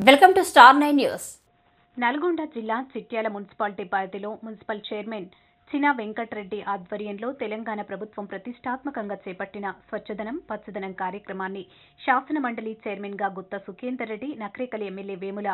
Welcome to star 9 news. Nalgonda జిల్లా Chityal municipality పరిధిలో municipal chairman చినా Venkatareddy ఆధ్వర్యంలో తెలంగాణ ప్రభుత్వం ప్రతిష్టాత్మకంగా చేపట్టిన స్వచ్ఛదనం పచ్చదనం కార్యక్రమాన్ని శాసన మండలి చైర్మన్ గా గుత్తా సుఖేందర్ రెడ్డి, నక్రేకల్ ఎమ్మెల్యే వేముల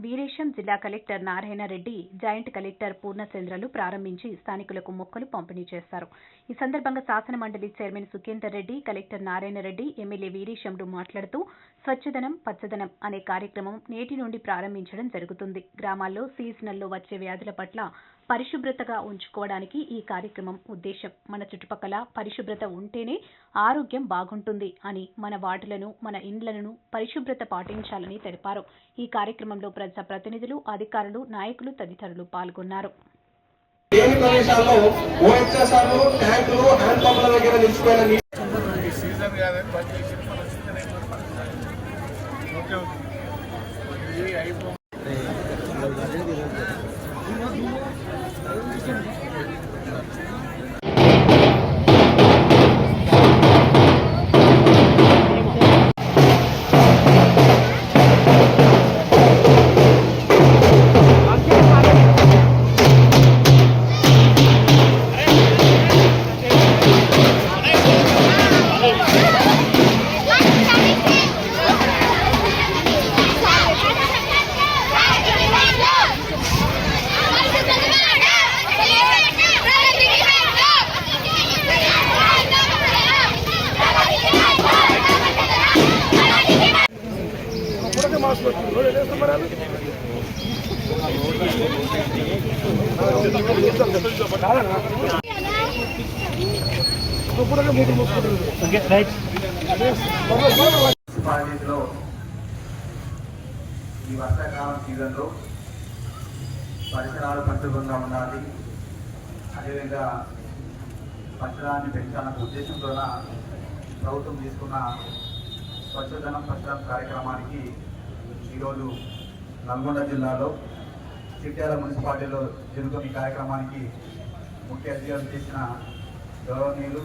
వీరేశం, జిల్లా collector Narayana Reddy, joint collector పూర్ణచంద్రలు ప్రారంభించి స్థానికులకు మొక్కలు పంపిణీ చేశారు. ఈ సందర్భంగా శాసన మండలి chairman Sukhender Reddy, collector Narayana Reddy, MLA వీరేశంలు మాట్లాడుతూ స్వచ్ఛదనం పచ్చదనం అనే కార్యక్రమం నేటి నుండి ప్రారంభించడం జరుగుతుంది. గ్రామాల్లో సీజనల్లో వచ్చే వ్యాధుల పట్ల పరిశుభ్రతగా ఉంచుకోవడానికి ఈ కార్యక్రమం ఉద్దేశం. మన చుట్టుపక్కల పరిశుభ్రత ఉంటేనే ఆరోగ్యం బాగుంటుంది అని మన వార్డులను, మన ఇండ్లను పరిశుభ్రత పాటించాలని తెలిపారు. ఈ కార్యక్రమంలో ప్రజా ప్రతినిధులు, అధికారులు, నాయకులు తదితరులు పాల్గొన్నారు. ఈ వర్షాకాలం సీజన్లో పరిసరాలు పరిశుభ్రంగా ఉండాలి, అదేవిధంగా పరిసరాన్ని పెంచాలన్న ఉద్దేశంతో ప్రభుత్వం తీసుకున్న స్వచ్ఛదనం పచ్చదనం కార్యక్రమానికి ఈరోజు నల్గొండ జిల్లాలో చిట్యాల మున్సిపాలిటీలో జరుగుతున్న ఈ కార్యక్రమానికి ముఖ్య అతిథిగా చేసిన గౌరవనీయులు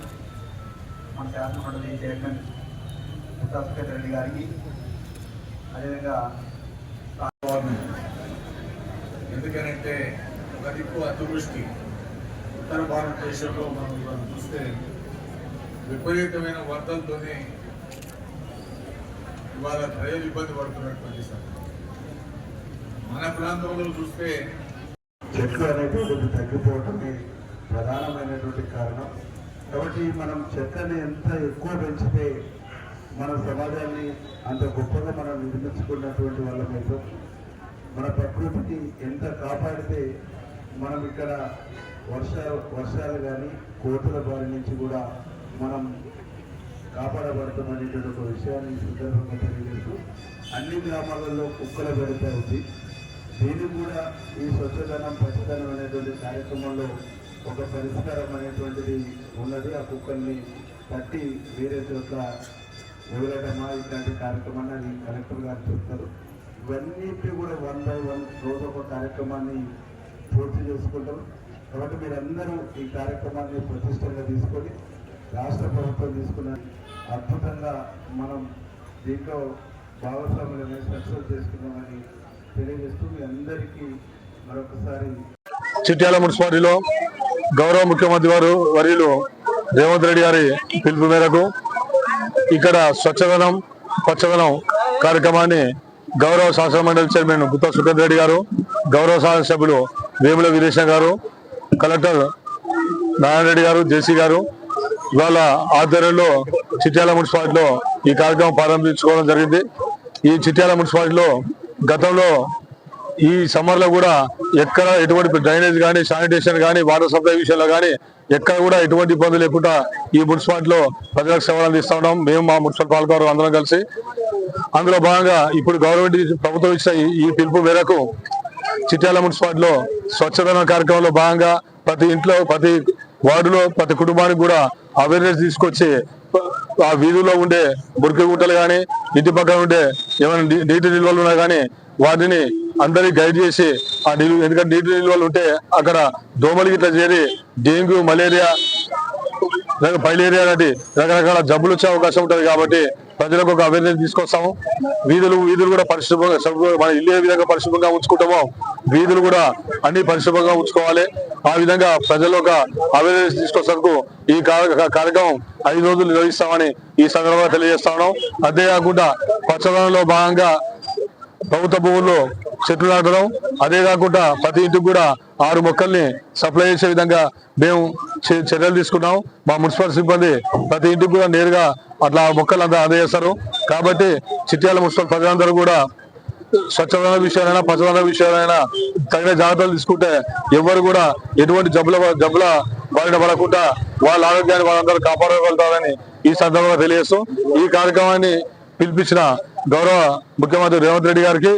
మన శాసన మండలి చైర్మన్ గుత్తా సుఖేందర్ రెడ్డి గారికి, అదేవిధంగా ఎందుకనంటే ఒక దిక్కు అతివృష్టి ఉత్తర భారతదేశంలో మనం చూస్తే విపరీతమైన వరదలతోనే ఇవాళ ప్రజలు ఇబ్బంది పడుతున్నటువంటి సంగతి. మన ప్రాంతంలో చూస్తే చెట్లు అనేటువంటి తగ్గిపోవటమే ప్రధానమైనటువంటి కారణం. కాబట్టి మనం చెట్లని ఎంత ఎక్కువ పెంచితే మన సమాజాన్ని అంత గొప్పగా మనం నిర్మించుకున్నటువంటి వాళ్ళమైతే, మన ప్రకృతిని ఎంత కాపాడితే మనం ఇక్కడ వర్షాలు కానీ కోతుల బారి నుంచి కూడా మనం కాపాడబడతామనేటువంటి ఒక విషయాన్ని సందర్భంగా తెలియజేస్తూ అన్ని గ్రామాలలో కుక్కల బెడత ఉంది. దీన్ని కూడా ఈ స్వచ్ఛదనం పచ్చదనం అనేటువంటి కార్యక్రమంలో ఒక పరిష్కారం అనేటువంటిది ఉన్నది. ఆ కుక్కల్ని తట్టి వేరే చోట్ల వదిలేటమా ఇట్లాంటి కార్యక్రమాన్ని అది కలెక్టర్ గారు చెప్తారు. ఇవన్నిటి కూడా 1 by 1 రోజు ఒక కార్యక్రమాన్ని పూర్తి చేసుకుంటారు. కాబట్టి మీరందరూ ఈ కార్యక్రమాన్ని ప్రతిష్టంగా తీసుకొని రాష్ట్ర ప్రభుత్వం తీసుకున్న అద్భుతంగా మనం దీంట్లో భాగస్వాములనే సక్సెస్ చేసుకున్నామని తెలియజేస్తూ మీ అందరికీ మరొకసారి చిట్యాల మున్సిపాలిటీలో గౌరవ ముఖ్యమంత్రి వర్యులు రేవంత్ రెడ్డి గారి పిలుపు మేరకు ఇక్కడ స్వచ్ఛదనం పచ్చదనం కార్యక్రమాన్ని గౌరవ శాసన మండలి చైర్మన్ గుత్తా సుఖేందర్ రెడ్డి గారు, గౌరవ శాసనసభ్యులు వేముల వీరేశం గారు, కలెక్టర్ నారాయణ రెడ్డి గారు, జేసీ గారు ఇవాళ ఆధ్వర్యంలో చిట్యాల మున్సిపాలిటీలో ఈ కార్యక్రమం ప్రారంభించుకోవడం జరిగింది. ఈ చిట్యాల మున్సిపాలిటీలో గతంలో ఈ సమ్మర్ లో కూడా ఎక్కడ ఎటువంటి డ్రైనేజ్ కానీ, శానిటేషన్ కానీ, వాటర్ సప్లై విషయంలో కానీ ఎక్కడ కూడా ఎటువంటి ఇబ్బంది లేకుండా ఈ మున్సిపాలిటీలో ప్రజలకు సేవలు అందిస్తా ఉన్నాం. మేము మా మున్సిపల్ పాలకవర్గం అందరం కలిసి అందులో భాగంగా ఇప్పుడు గవర్నమెంట్ ప్రభుత్వం ఇచ్చిన ఈ పిలుపు మేరకు చిట్యాల మున్సిపాలిటీలో స్వచ్ఛదనం కార్యక్రమంలో భాగంగా ప్రతి ఇంట్లో, ప్రతి వార్డులో, ప్రతి కుటుంబానికి కూడా అవేర్నెస్ తీసుకొచ్చి ఆ వీధుల్లో ఉండే మురికి గుంటలు కానీ, ఇంటి పక్కన ఉండే ఏమైనా నీటి నిల్వలు ఉన్నా కానీ వాటిని అందరికి గైడ్ చేసి ఆ నీళ్ళు, ఎందుకంటే నీటి నిల్వలు ఉంటే అక్కడ దోమలు గిట్లా చేరి డెంగ్యూ, మలేరియా, ఫైలేరియా లాంటి రకరకాల జబ్బులు వచ్చే అవకాశం ఉంటుంది. కాబట్టి ప్రజలకు ఒక అవేర్నెస్ తీసుకొస్తాము. వీధులు కూడా పరిశుభ్రంగా, మన ఇల్లు ఏ విధంగా పరిశుభ్రంగా ఉంచుకుంటామో వీధులు కూడా అన్ని పరిశుభ్రంగా ఉంచుకోవాలి. ఆ విధంగా ప్రజల్లో ఒక అవేర్నెస్ తీసుకొచ్చేందుకు ఈ కార్యక్రమం 5 రోజులు నిర్వహిస్తామని ఈ సందర్భంగా తెలియజేస్తా ఉన్నాం. అంతేకాకుండా పచ్చదనంలో భాగంగా ప్రభుత్వ భూముల్లో చెట్లు నాటడం, అదే కాకుండా ప్రతి ఇంటికి కూడా 6 మొక్కల్ని సప్లై చేసే విధంగా మేము చర్యలు తీసుకున్నాం. మా మున్సిపల్ సిబ్బంది ప్రతి ఇంటికి కూడా నేరుగా అట్లా మొక్కలు అంతా అందజేస్తారు. కాబట్టి చిట్యాల మున్సిపల్ ప్రజలందరూ కూడా స్వచ్ఛదన విషయాలైనా పచ్చదన విషయాలైనా తగిన జాగ్రత్తలు తీసుకుంటే ఎవరు కూడా ఎటువంటి జబ్బుల బారిన పడకుండా వాళ్ళ ఆరోగ్యాన్ని వాళ్ళందరూ కాపాడగలుగుతారని ఈ సందర్భంగా తెలియజేస్తూ ఈ కార్యక్రమాన్ని పిలిపించిన గౌరవ ముఖ్యమంత్రి రేవంత్ రెడ్డి గారికి